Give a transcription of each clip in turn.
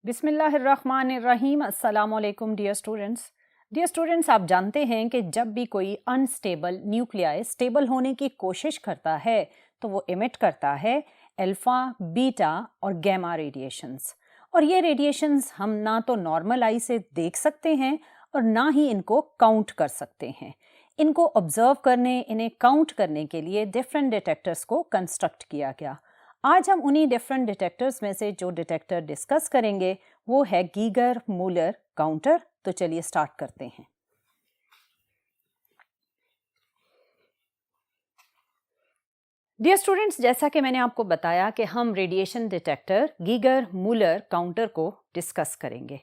बिस्मिल्लाहिर्रहमानिर्रहीम। अस्सलाम वालेकुम डियर स्टूडेंट्स, आप जानते हैं कि जब भी कोई अनस्टेबल न्यूक्लियाई स्टेबल होने की कोशिश करता है तो वो इमिट करता है अल्फ़ा, बीटा और गैमा रेडिएशंस। और ये रेडिएशंस हम ना तो नॉर्मल आई से देख सकते हैं और ना ही इनको काउंट कर सकते हैं। इनको ऑब्जर्व करने, इन्हें काउंट करने के लिए डिफरेंट डिटेक्टर्स को कंस्ट्रक्ट किया गया। आज हम उन्हीं डिफरेंट डिटेक्टर्स में से जो डिटेक्टर डिस्कस करेंगे वो है गीगर मूलर काउंटर। तो चलिए स्टार्ट करते हैं। डियर स्टूडेंट्स, जैसा कि मैंने आपको बताया कि हम radiation detector Geiger Muller counter को डिस्कस करेंगे।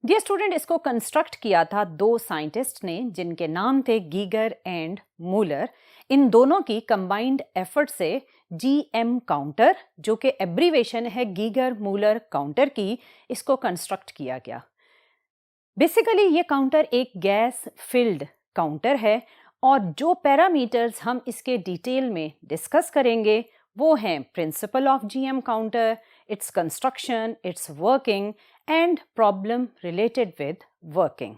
डियर स्टूडेंट, इसको कंस्ट्रक्ट किया था दो साइंटिस्ट ने जिनके नाम थे गीगर एंड मूलर। इन दोनों की कंबाइंड एफर्ट से जीएम काउंटर, जो कि एब्रीवेशन है गीगर मूलर काउंटर की, इसको कंस्ट्रक्ट किया गया। बेसिकली ये काउंटर एक गैस फिल्ड काउंटर है और जो पैरामीटर्स हम इसके डिटेल में डिस्कस करेंगे वो हैं principle of GM counter, its construction, its working and problem related with working.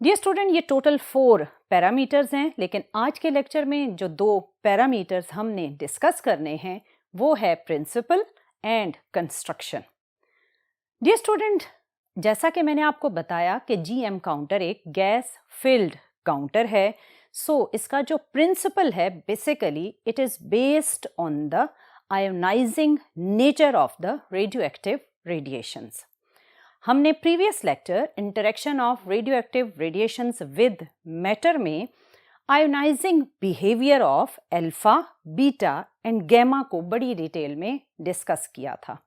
Dear student, ये टोटल 4 पैरामीटर्स हैं, लेकिन आज के लेक्चर में जो 2 पैरामीटर्स हमने डिस्कस करने हैं वो है principle and construction. Dear student, जैसा कि मैंने आपको बताया कि जीएम काउंटर एक गैस फिल्ड काउंटर है, सो इसका जो प्रिंसिपल है basically it is based on the ionising nature of the radioactive radiations. हमने previous lecture interaction of radioactive radiations with matter में ionising behaviour of alpha, beta and gamma को बड़ी detail में discuss किया था।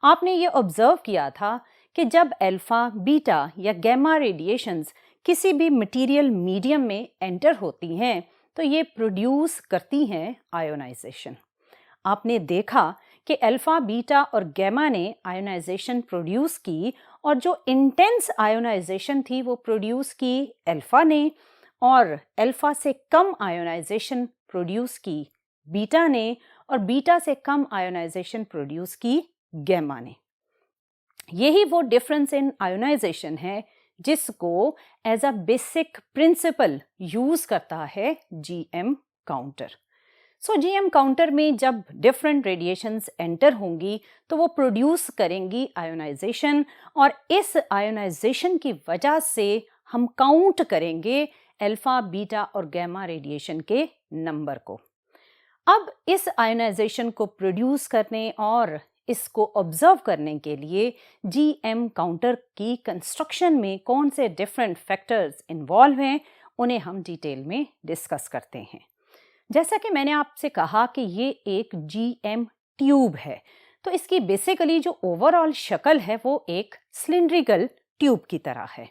आपने ये ऑब्जर्व किया था कि जब अल्फा, बीटा या गैमा रेडिएशंस किसी भी मटेरियल मीडियम में एंटर होती हैं तो ये प्रोड्यूस करती हैं आयोनाइजेशन। आपने देखा कि अल्फा, बीटा और गैमा ने आयोनाइजेशन प्रोड्यूस की और जो इंटेंस आयोनाइजेशन थी वो प्रोड्यूस की अल्फा ने और अल्फा से कम आयोनाइजेशन प्रोड्यूस की बीटा ने और बीटा से कम आयोनाइजेशन प्रोड्यूस की गैमा ने। यही वो डिफरेंस इन आयोनाइजेशन है जिसको as a basic principle use करता है GM counter. So GM counter में जब डिफरेंट रेडिएशंस एंटर होंगी तो वो प्रोड्यूस करेंगी आयोनाइजेशन और इस आयोनाइजेशन की वजह से हम काउंट करेंगे अल्फा, बीटा और गैमा रेडिएशन के नंबर को। अब इस आयोनाइजेशन को प्रोड्यूस करने और इसको ऑब्जर्व करने के लिए जीएम काउंटर की कंस्ट्रक्शन में कौन से डिफरेंट फैक्टर्स इन्वॉल्व हैं उन्हें हम डिटेल में डिस्कस करते हैं। जैसा कि मैंने आपसे कहा कि ये एक जीएम ट्यूब है, तो इसकी बेसिकली जो ओवरऑल शक्ल है वो एक सिलिंड्रिकल ट्यूब की तरह है।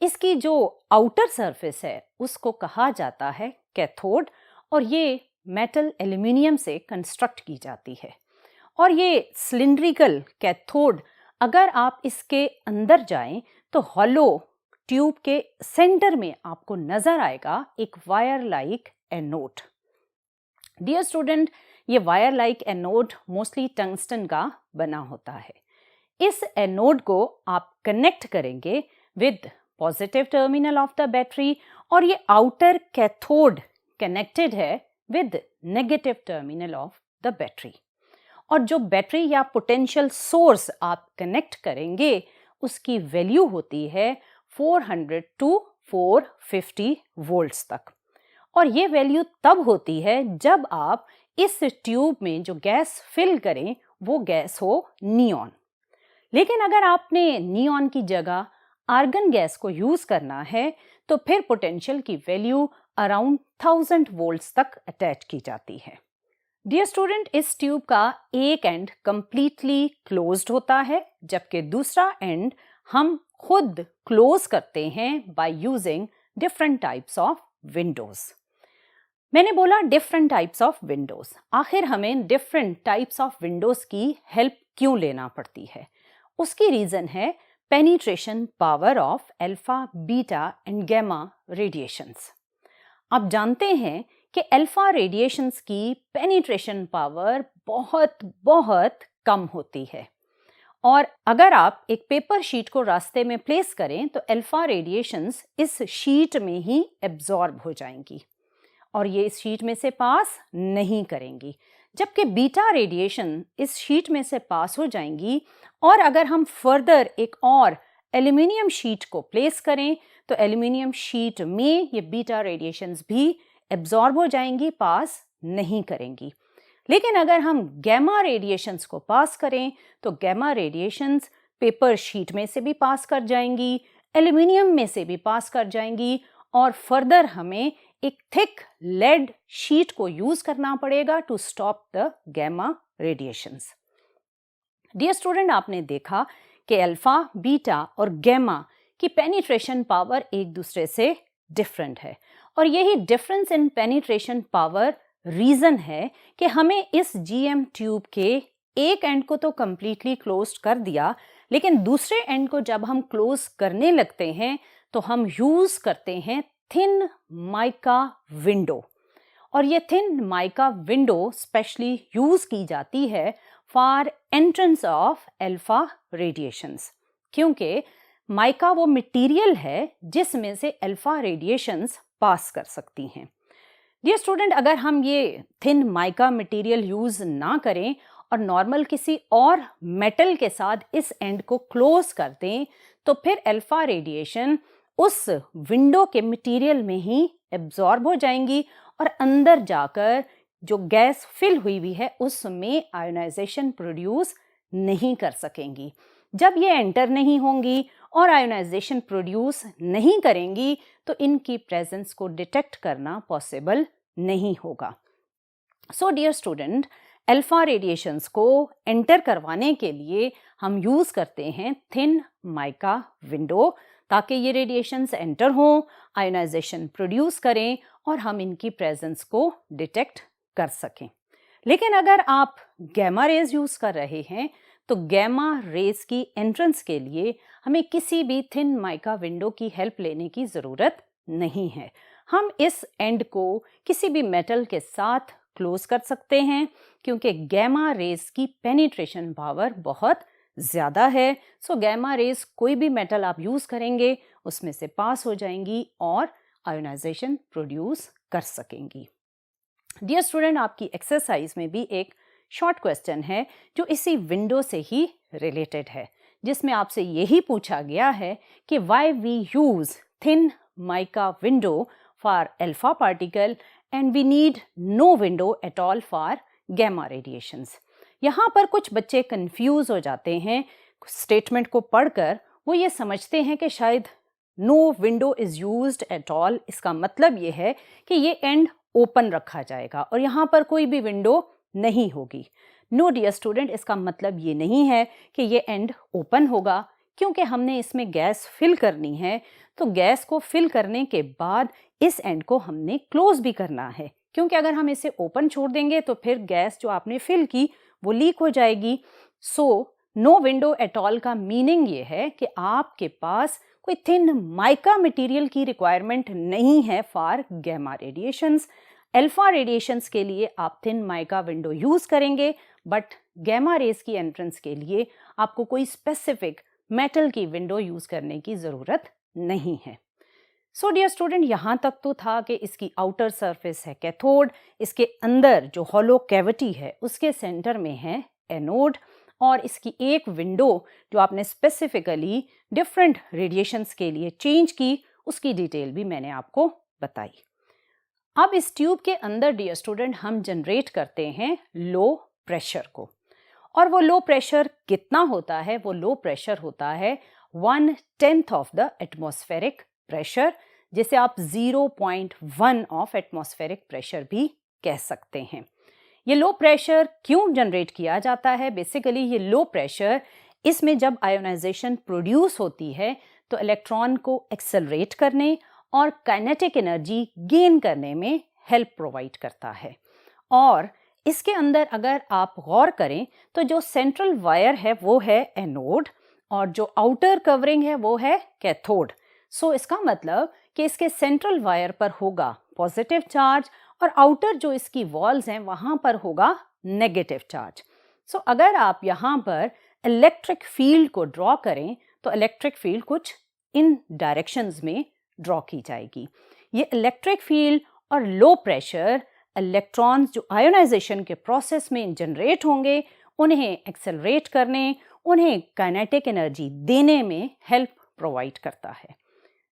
इसकी जो आउटर सरफेस है उसको कहा जाता है कैथोड और ये मेटल एल्यूमिनियम से कंस्ट्रक्ट की जाती है। और ये सिलिंड्रिकल कैथोड, अगर आप इसके अंदर जाएं तो हॉलो ट्यूब के सेंटर में आपको नजर आएगा एक wire like anode. Dear student, ये wire like anode mostly tungsten का बना होता है। इस एनोड को आप कनेक्ट करेंगे with positive terminal of the battery और ये आउटर कैथोड कनेक्टेड है with negative terminal of the battery. और जो बैटरी या पोटेंशियल सोर्स आप कनेक्ट करेंगे उसकी वैल्यू होती है 400 टू 450 वोल्ट्स तक। और ये वैल्यू तब होती है जब आप इस ट्यूब में जो गैस फिल करें वो गैस हो नियॉन। लेकिन अगर आपने नियॉन की जगह आर्गन गैस को यूज करना है तो फिर पोटेंशियल की वैल्यू अराउंड 1000 वोल्ट्स तक अटैच की जाती है। डियर स्टूडेंट, इस ट्यूब का एक एंड कंप्लीटली क्लोज्ड होता है जबकि दूसरा एंड हम खुद क्लोज करते हैं by using different types of windows. मैंने बोला डिफरेंट टाइप्स ऑफ विंडोज, आखिर हमें डिफरेंट टाइप्स ऑफ विंडोज की हेल्प क्यों लेना पड़ती है? उसकी रीजन है penetration power of alpha, beta and gamma radiations. आप जानते हैं कि अल्फा रेडिएशंस की पेनिट्रेशन पावर बहुत बहुत कम होती है और अगर आप एक पेपर शीट को रास्ते में प्लेस करें तो अल्फा रेडिएशंस इस शीट में ही एब्जॉर्ब हो जाएंगी और ये इस शीट में से पास नहीं करेंगी, जबकि बीटा रेडिएशन इस शीट में से पास हो जाएंगी। और अगर हम फर्दर एक और एल्यूमिनियम शीट को प्लेस करें तो एल्यूमिनियम शीट में ये बीटा रेडिएशंस भी एब्जॉर्ब हो जाएंगी, पास नहीं करेंगी। लेकिन अगर हम गैमा रेडिएशंस को पास करें तो गैमा रेडिएशंस पेपर शीट में से भी पास कर जाएंगी, एल्यूमिनियम में से भी पास कर जाएंगी और फर्दर हमें एक थिक लेड शीट को यूज करना पड़ेगा to stop the gamma radiations. Dear student, आपने देखा कि अल्फा, बीटा और गैमा की पेनिट्रेशन पावर एक दूसरे से डिफरेंट है और यही difference in penetration power reason है कि हमें इस जीएम ट्यूब के एक एंड को तो कंप्लीटली क्लोज्ड कर दिया, लेकिन दूसरे एंड को जब हम क्लोज करने लगते हैं तो हम यूज करते हैं थिन माइका विंडो। और ये thin mica window specially use की जाती है for entrance of alpha radiations, क्योंकि माइका वो मटेरियल है जिसमें से अल्फा रेडिएशंस पास कर सकती हैं। डियर स्टूडेंट, अगर हम ये थिन माइका मटेरियल यूज ना करें और नॉर्मल किसी और मेटल के साथ इस एंड को क्लोज कर दें तो फिर अल्फा रेडिएशन उस विंडो के मटेरियल में ही एब्जॉर्ब हो जाएंगी और अंदर जाकर जो गैस फिल हुई है उसमें आयोनाइजेशन प्रोड्यूस नहीं कर सकेंगी। जब ये एंटर नहीं होंगी और आयोनाइजेशन प्रोड्यूस नहीं करेंगी तो इनकी प्रेजेंस को डिटेक्ट करना पॉसिबल नहीं होगा। So dear student, alpha radiations को एंटर करवाने के लिए हम यूज करते हैं थिन माइका विंडो, ताकि ये रेडिएशंस एंटर हों, आयोनाइजेशन प्रोड्यूस करें और हम इनकी प्रेजेंस को डिटेक्ट कर सकें। लेकिन अगर आप गैमा रेज यूज कर रहे हैं तो गैमा रेज की एंट्रेंस के लिए हमें किसी भी थिन माइका विंडो की हेल्प लेने की ज़रूरत नहीं है। हम इस एंड को किसी भी मेटल के साथ क्लोज कर सकते हैं क्योंकि गैमा रेज की पेनिट्रेशन पावर बहुत ज़्यादा है। सो गैमा रेज कोई भी मेटल आप यूज़ करेंगे उसमें से पास हो जाएंगी और आयोनाइजेशन प्रोड्यूस कर सकेंगी। डियर स्टूडेंट, आपकी एक्सरसाइज में भी एक शॉर्ट क्वेश्चन है जो इसी विंडो से ही रिलेटेड है, जिसमें आपसे यही पूछा गया है कि why we use thin mica window for alpha particle and we need no window at all for gamma radiations. यहाँ पर कुछ बच्चे कंफ्यूज हो जाते हैं स्टेटमेंट को पढ़कर, वो ये समझते हैं कि शायद no window is used at all, इसका मतलब ये है कि ये एंड ओपन रखा जाएगा और यहाँ पर कोई भी विंडो नहीं होगी। नो डियर स्टूडेंट, इसका मतलब ये नहीं है कि ये एंड ओपन होगा, क्योंकि हमने इसमें गैस फिल करनी है तो गैस को फिल करने के बाद इस एंड को हमने क्लोज भी करना है, क्योंकि अगर हम इसे ओपन छोड़ देंगे तो फिर गैस जो आपने फिल की वो लीक हो जाएगी। So no window at all का मीनिंग ये है कि आपके पास कोई थिन माइका मटेरियल की रिक्वायरमेंट नहीं है for gamma radiations. Alpha radiations के लिए आप थिन माइका विंडो यूज करेंगे, बट गैमा रेज की एंट्रेंस के लिए आपको कोई स्पेसिफिक मेटल की विंडो यूज करने की जरूरत नहीं है। सो डियर स्टूडेंट, यहाँ तक तो था कि इसकी आउटर सरफेस है कैथोड, इसके अंदर जो हॉलो कैविटी है उसके सेंटर में है एनोड और इसकी एक विंडो जो आपने स्पेसिफिकली डिफरेंट रेडिएशंस के लिए चेंज की उसकी डिटेल भी मैंने आपको बताई। अब इस ट्यूब के अंदर डियर स्टूडेंट हम जनरेट करते हैं लो प्रेशर को, और वो लो प्रेशर कितना होता है? वो लो प्रेशर होता है 1/10 ऑफ द एटमॉस्फेरिक प्रेशर, जिसे आप 0.1 ऑफ एटमॉस्फेरिक प्रेशर भी कह सकते हैं। ये लो प्रेशर क्यों जनरेट किया जाता है? बेसिकली ये लो प्रेशर, इसमें जब आयोनाइजेशन प्रोड्यूस होती है तो इलेक्ट्रॉन को एक्सेलरेट करने और काइनेटिक एनर्जी गेन करने में हेल्प प्रोवाइड करता है। और इसके अंदर अगर आप गौर करें तो जो सेंट्रल वायर है वो है एनोड और जो आउटर कवरिंग है वो है कैथोड। सो इसका मतलब कि इसके सेंट्रल वायर पर होगा पॉजिटिव चार्ज और आउटर जो इसकी वॉल्स हैं वहां पर होगा नेगेटिव चार्ज। सो अगर आप यहाँ पर इलेक्ट्रिक फील्ड को ड्रॉ करें तो इलेक्ट्रिक फील्ड कुछ इन डायरेक्शंस में ड्रॉ की जाएगी। ये इलेक्ट्रिक फील्ड और लो प्रेशर इलेक्ट्रॉन्स जो आयोनाइजेशन के प्रोसेस में जनरेट होंगे, उन्हें एक्सेलरेट करने, उन्हें काइनेटिक एनर्जी देने में हेल्प प्रोवाइड करता है।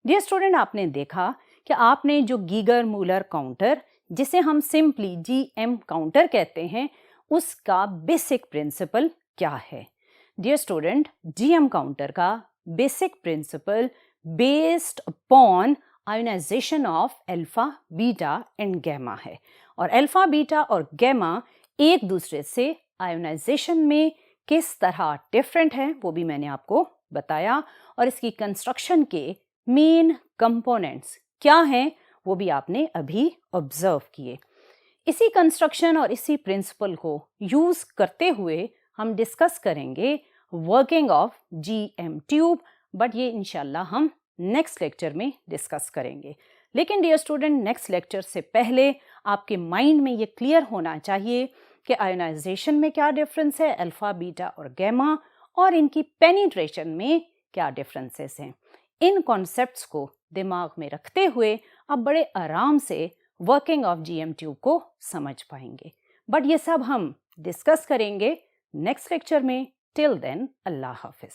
डियर स्टूडेंट, आपने देखा कि आपने जो गीगर मूलर काउंटर, जिसे हम सिंपली जीएम काउंटर कहते हैं, उसका बेसिक प्रिंसिपल क्या है। डियर स्टूडेंट, जीएम काउंटर का basic principle based upon ionisation of alpha, beta and gamma है। और अल्फा, बीटा और गैमा एक दूसरे से आयोनाइजेशन में किस तरह डिफरेंट है वो भी मैंने आपको बताया, और इसकी कंस्ट्रक्शन के मेन कंपोनेंट्स क्या हैं वो भी आपने अभी ऑब्जर्व किए। इसी कंस्ट्रक्शन और इसी प्रिंसिपल को यूज करते हुए हम डिस्कस करेंगे working of GM tube, but ये इंशाल्लाह हम नेक्स्ट लेक्चर में डिस्कस करेंगे। लेकिन डियर स्टूडेंट, नेक्स्ट लेक्चर से पहले आपके माइंड में ये क्लियर होना चाहिए कि आयोनाइजेशन में क्या डिफरेंस है अल्फा, बीटा और गैमा, और इनकी पेनिट्रेशन में क्या डिफरेंसेस हैं। इन कॉन्सेप्ट्स को दिमाग में रखते हुए आप बड़े आराम से वर्किंग ऑफ जीएम ट्यूब को समझ पाएंगे। बट ये सब हम डिस्कस करेंगे नेक्स्ट लेक्चर में। टिल देन, अल्लाह हाफिज।